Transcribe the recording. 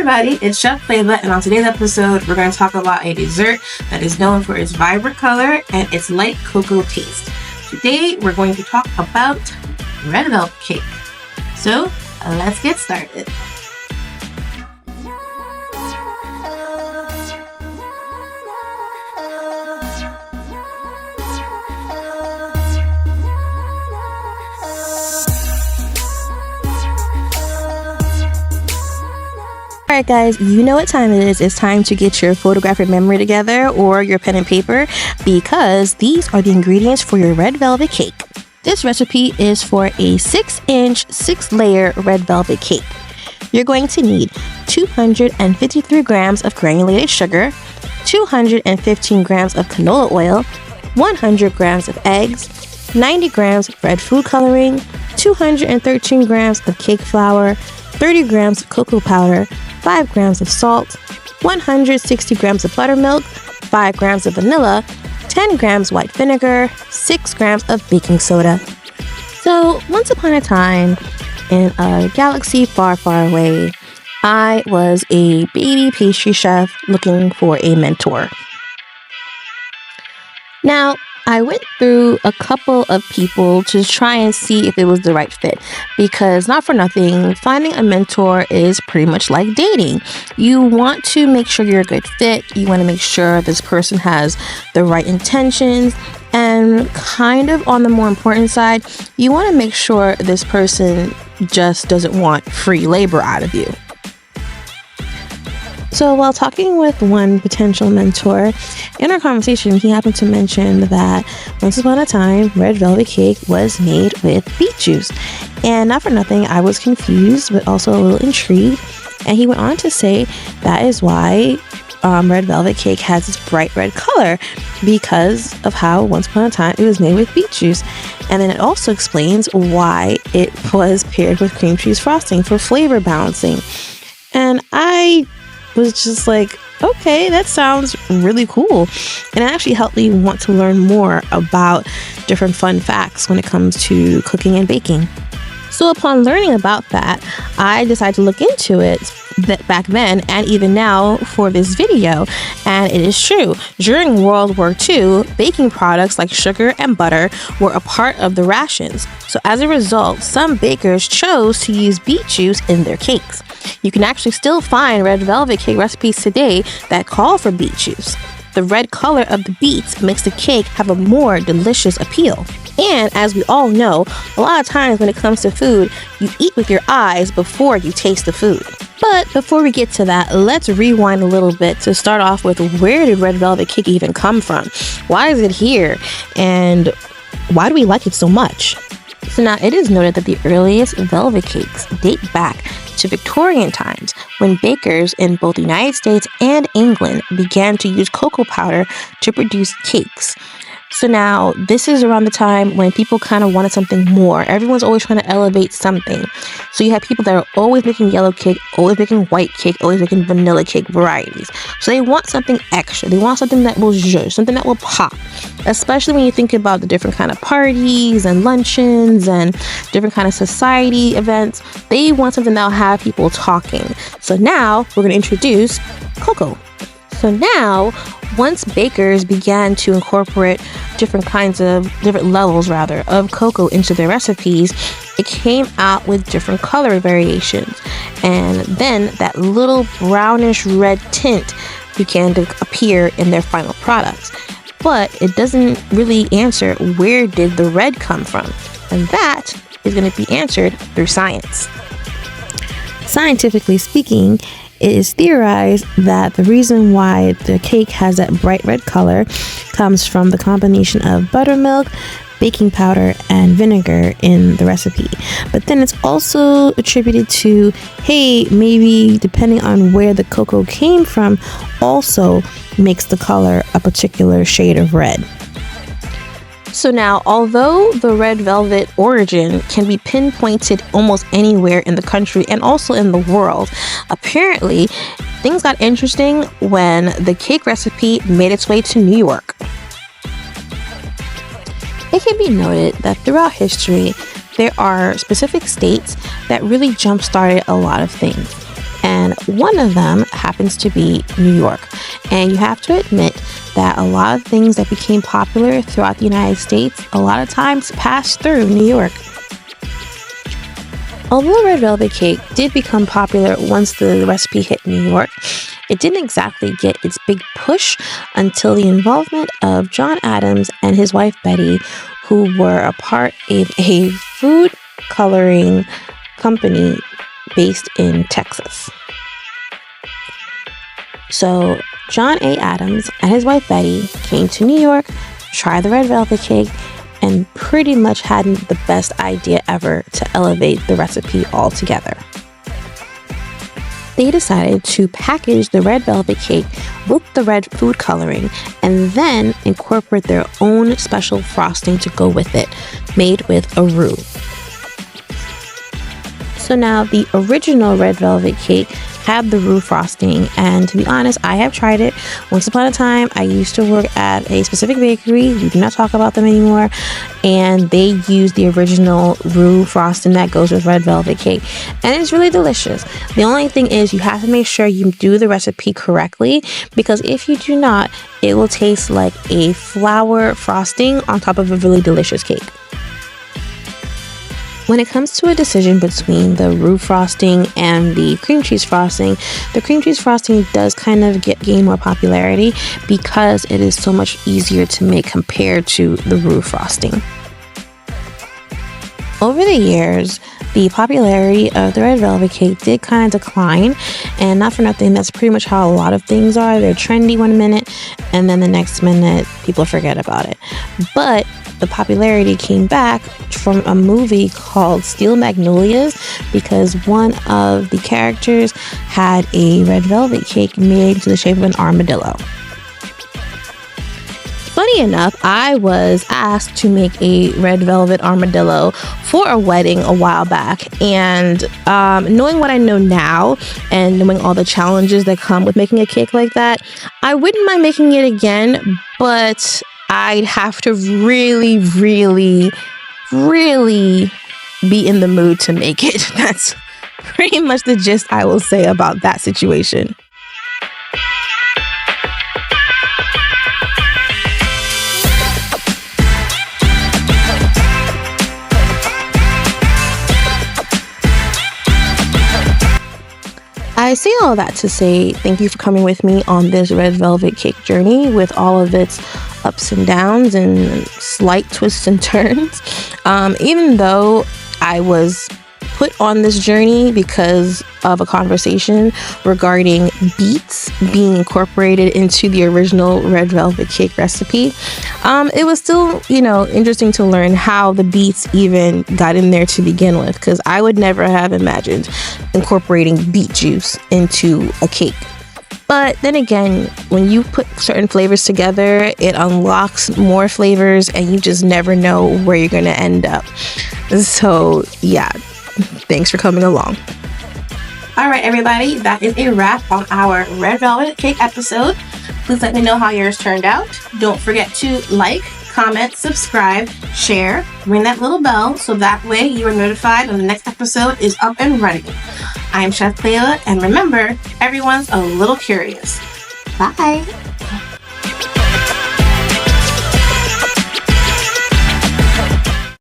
everybody, it's Chef Cleva, and on today's episode, we're going to talk about a dessert that is known for its vibrant color and its light cocoa taste. Today, we're going to talk about red velvet cake. So, let's get started. Alright guys, you know what time it is. It's time to get your photographic memory together or your pen and paper, because these are the ingredients for your red velvet cake. This recipe is for a 6-inch, 6-layer red velvet cake. You're going to need 253 grams of granulated sugar, 215 grams of canola oil, 100 grams of eggs, 90 grams of red food coloring, 213 grams of cake flour, 30 grams of cocoa powder, 5 grams of salt, 160 grams of buttermilk, 5 grams of vanilla, 10 grams white vinegar, 6 grams of baking soda. So, once upon a time, in a galaxy far, far away, I was a baby pastry chef looking for a mentor. Now, I went through a couple of people to try and see if it was the right fit, because not for nothing, finding a mentor is pretty much like dating. You want to make sure you're a good fit. You want to make sure this person has the right intentions, and kind of on the more important side, you want to make sure this person just doesn't want free labor out of you. So while talking with one potential mentor, in our conversation, he happened to mention that once upon a time, red velvet cake was made with beet juice. And not for nothing, I was confused, but also a little intrigued. And he went on to say that is why red velvet cake has this bright red color, because of how once upon a time it was made with beet juice. And then it also explains why it was paired with cream cheese frosting for flavor balancing. And I was just like, okay, that sounds really cool. And it actually helped me want to learn more about different fun facts when it comes to cooking and baking. So upon learning about that, I decided to look into it back then and even now for this video. And it is true. During World War II, baking products like sugar and butter were a part of the rations. So as a result, some bakers chose to use beet juice in their cakes. You can actually still find red velvet cake recipes today that call for beet juice. The red color of the beets makes the cake have a more delicious appeal. And as we all know, a lot of times when it comes to food, you eat with your eyes before you taste the food. But before we get to that, let's rewind a little bit to start off with, where did red velvet cake even come from? Why is it here? And why do we like it so much? So now it is noted that the earliest velvet cakes date back to Victorian times, when bakers in both the United States and England began to use cocoa powder to produce cakes. So now this is around the time when people kind of wanted something more. Everyone's always trying to elevate something. So you have people that are always making yellow cake, always making white cake, always making vanilla cake varieties. So they want something extra. They want something that will zhuzh, something that will pop. Especially when you think about the different kind of parties and luncheons and different kind of society events. They want something that will have people talking. So now we're going to introduce cocoa. So now, once bakers began to incorporate different levels of cocoa into their recipes, it came out with different color variations. And then that little brownish red tint began to appear in their final products. But it doesn't really answer, where did the red come from? And that is going to be answered through science. Scientifically speaking, it is theorized that the reason why the cake has that bright red color comes from the combination of buttermilk, baking powder, and vinegar in the recipe. But then it's also attributed to, hey, maybe depending on where the cocoa came from also makes the color a particular shade of red. So now, although the red velvet origin can be pinpointed almost anywhere in the country and also in the world, apparently things got interesting when the cake recipe made its way to New York. It can be noted that throughout history, there are specific states that really jump-started a lot of things. And one of them happens to be New York. And you have to admit that a lot of things that became popular throughout the United States a lot of times passed through New York. Although red velvet cake did become popular once the recipe hit New York, it didn't exactly get its big push until the involvement of John Adams and his wife Betty, who were a part of a food coloring company based in Texas. So John A. Adams and his wife Betty came to New York, tried the red velvet cake, and pretty much had the best idea ever to elevate the recipe altogether. They decided to package the red velvet cake with the red food coloring and then incorporate their own special frosting to go with it, made with a roux. So now the original red velvet cake had the roux frosting, and to be honest, I have tried it. Once upon a time, I used to work at a specific bakery. We do not talk about them anymore, and they use the original roux frosting that goes with red velvet cake, and it's really delicious. The only thing is you have to make sure you do the recipe correctly, because if you do not, it will taste like a flour frosting on top of a really delicious cake. When it comes to a decision between the roux frosting and the cream cheese frosting, the cream cheese frosting does kind of gain more popularity because it is so much easier to make compared to the roux frosting. Over the years, the popularity of the red velvet cake did kind of decline, and not for nothing, that's pretty much how a lot of things are. They're trendy one minute, and then the next minute, people forget about it. But the popularity came back from a movie called Steel Magnolias because one of the characters had a red velvet cake made to the shape of an armadillo. Funny enough, I was asked to make a red velvet armadillo for a wedding a while back, and knowing what I know now and knowing all the challenges that come with making a cake like that, I wouldn't mind making it again, but I'd have to really, really, really be in the mood to make it. That's pretty much the gist I will say about that situation. I say all that to say thank you for coming with me on this red velvet cake journey with all of its ups and downs and slight twists and turns. Even though I was put on this journey because of a conversation regarding beets being incorporated into the original red velvet cake recipe, it was still, interesting to learn how the beets even got in there to begin with, because I would never have imagined incorporating beet juice into a cake. But then again, when you put certain flavors together, it unlocks more flavors and you just never know where you're going to end up. So yeah, thanks for coming along. All right, everybody, that is a wrap on our red velvet cake episode. Please let me know how yours turned out. Don't forget to like, comment, subscribe, share, ring that little bell so that way you are notified when the next episode is up and running. I'm Chef Cleva, and remember, everyone's a little curious. Bye!